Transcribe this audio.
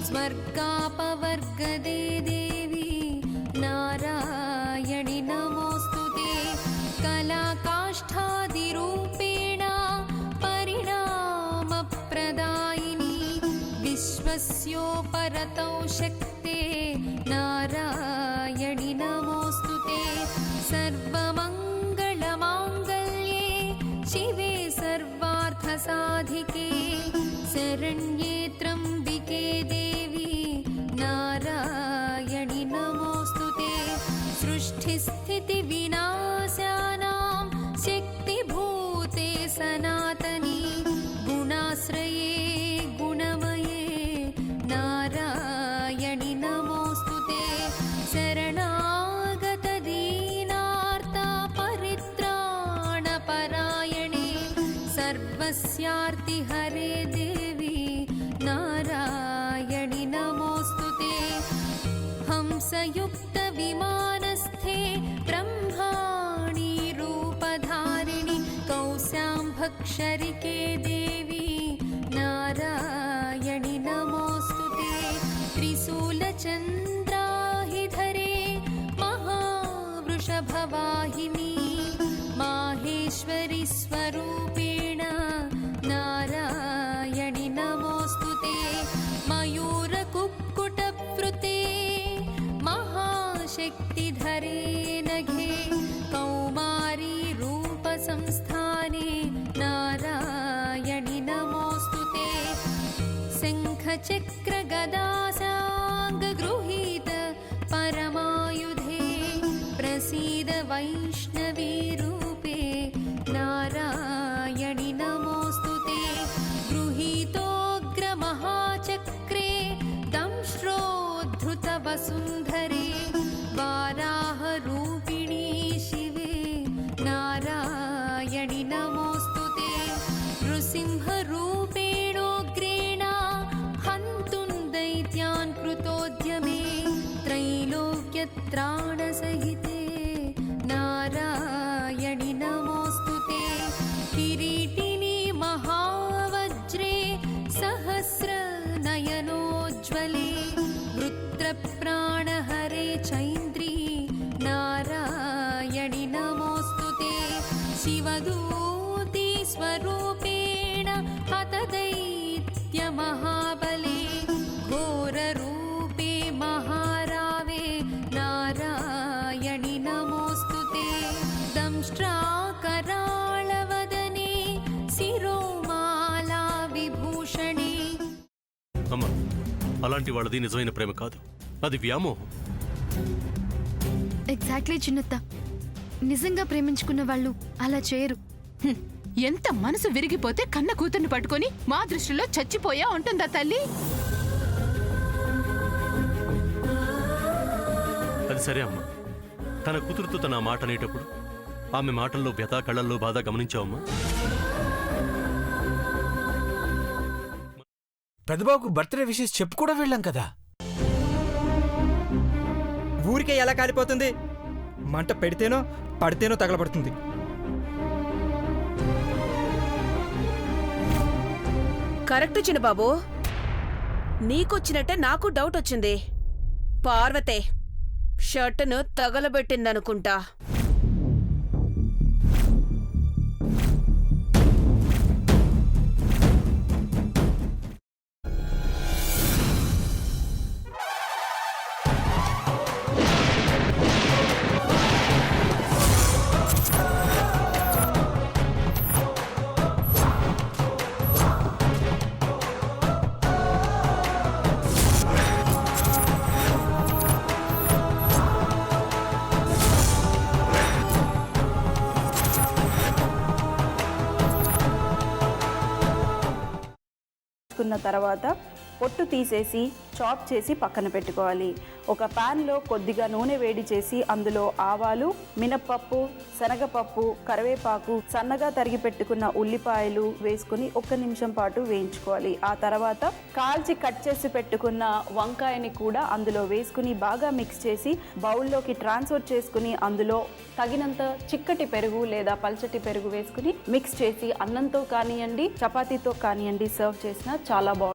स्वर्गापवर्गदे देवी नारायणि नमोऽस्तुते कलाकाष्ठादिरूपेण परिणामप्रदायिनी विश्वस्योपरतौ शक्ते नारायणि नमोऽस्तुते सर्वमङ्गलमाङ्गल्ये शिवे सर्वार्थसाधिके शरण्ये त्र्यम्बिके देवी नारायणि नमोऽस्तुते सृष्टिस्थितिविनाशानां शक्तिभूते सनातनी गुणाश्रये गुणमये नारायणि नमोऽस्तुते शरणागतदीनार्ता परित्राणपरायणे सर्वस्यार्तिहरे देवी नारायणि नमोऽस्तुते हंसयुक्तविमानस्थे ब्रह्माणि रूपधारिणि कौशाम्भक्षरिके देवी नारायणि नमोऽस्तुते त्रिशूलचन्द्राहिधरे महावृषभवाहिनी माहेश्वरि स्वरूपेण नारायणि नमोऽस्तुते मयूरकुक्कुटप्लुते महाशक्तिधरे नघे कौमारी रूपसंस्थाने नारायणि नमोऽस्तुते शङ्खचक्रगदासाङ्गगृहीत परमायुधे प्रसीद वैष्णवी रूपे नारायणि नमोऽस्तुते गृहीतोग्रमहाचक्रे दंष्ट्रोद्धृतवसुन्धरे वाराहरूपिणी शिवे नारायणि नमोऽस्तुते नृसिंहरूपेणोग्रेण हन्तुं दैत्यान् कृतोद्यमे त्रैलोक्यत्राणसहिते नारायणि नमोऽस्तुते किरीटिनी महावज्रे सहस्रनयनोज्ज्वले वृत्रप्राणहरे चैन्द्री नारायणि नमोऽस्तुते शिवदूती स्वरूपेण हतदैत्यमहाबले घोररूपे महारावे नारायणि नमोऽस्तुते दंष्ट्राकराळवदने शिरोमाला विभूषणे అమ్మా అలాంటి వాళ్ళది నిజమైన ప్రేమ కాదు, అది వ్యామోహం. ఎగ్జాక్ట్లీ చిన్నత్త, నిజంగా ప్రేమించుకున్న వాళ్ళు అలా చేయరు. ఎంత మనసు విరిగిపోతే కన్న కూతుర్ని పట్టుకొని మా దృష్టిలో చచ్చిపోయా ఉంటుందా తల్లి? అది సరే అమ్మా, తన కూతురుతో తన మాట అనేటప్పుడు ఆమె మాటల్లో వ్యథ, కళ్ళల్లో బాధ గమనించావమ్మా? పెద్దబాబుకు బర్త్డే విషెస్ చెప్పు కూడా వెళ్ళాం కదా. ఊరికే ఎలా కాలిపోతుంది? మంట పెడితేనో పడితేనో తగలబడుతుంది. కరెక్ట్ చిన్నబాబు, నీకొచ్చినట్టే నాకు డౌట్ వచ్చింది. పార్వతే షర్టును తగలబెట్టిందనుకుంటా. తర్వాత పొట్టు తీసేసి చాప్ చేసి పక్కన పెట్టుకోవాలి. ఒక ప్యాన్లో కొద్దిగా నూనె వేడి చేసి అందులో ఆవాలు, మినప్పప్పు, శనగపప్పు, కరివేపాకు, సన్నగా తరిగి పెట్టుకున్న ఉల్లిపాయలు వేసుకుని 1 నిమిషం పాటు వేయించుకోవాలి. ఆ తర్వాత కాల్చి కట్ చేసి పెట్టుకున్న వంకాయని కూడా అందులో వేసుకుని బాగా మిక్స్ చేసి బౌల్లోకి ట్రాన్స్ఫర్ చేసుకుని అందులో తగినంత చిక్కటి పెరుగు లేదా పల్చటి పెరుగు వేసుకుని మిక్స్ చేసి అన్నంతో కానివ్వండి, చపాతీతో కానివ్వండి సర్వ్ చేసినా చాలా బాగుంటుంది.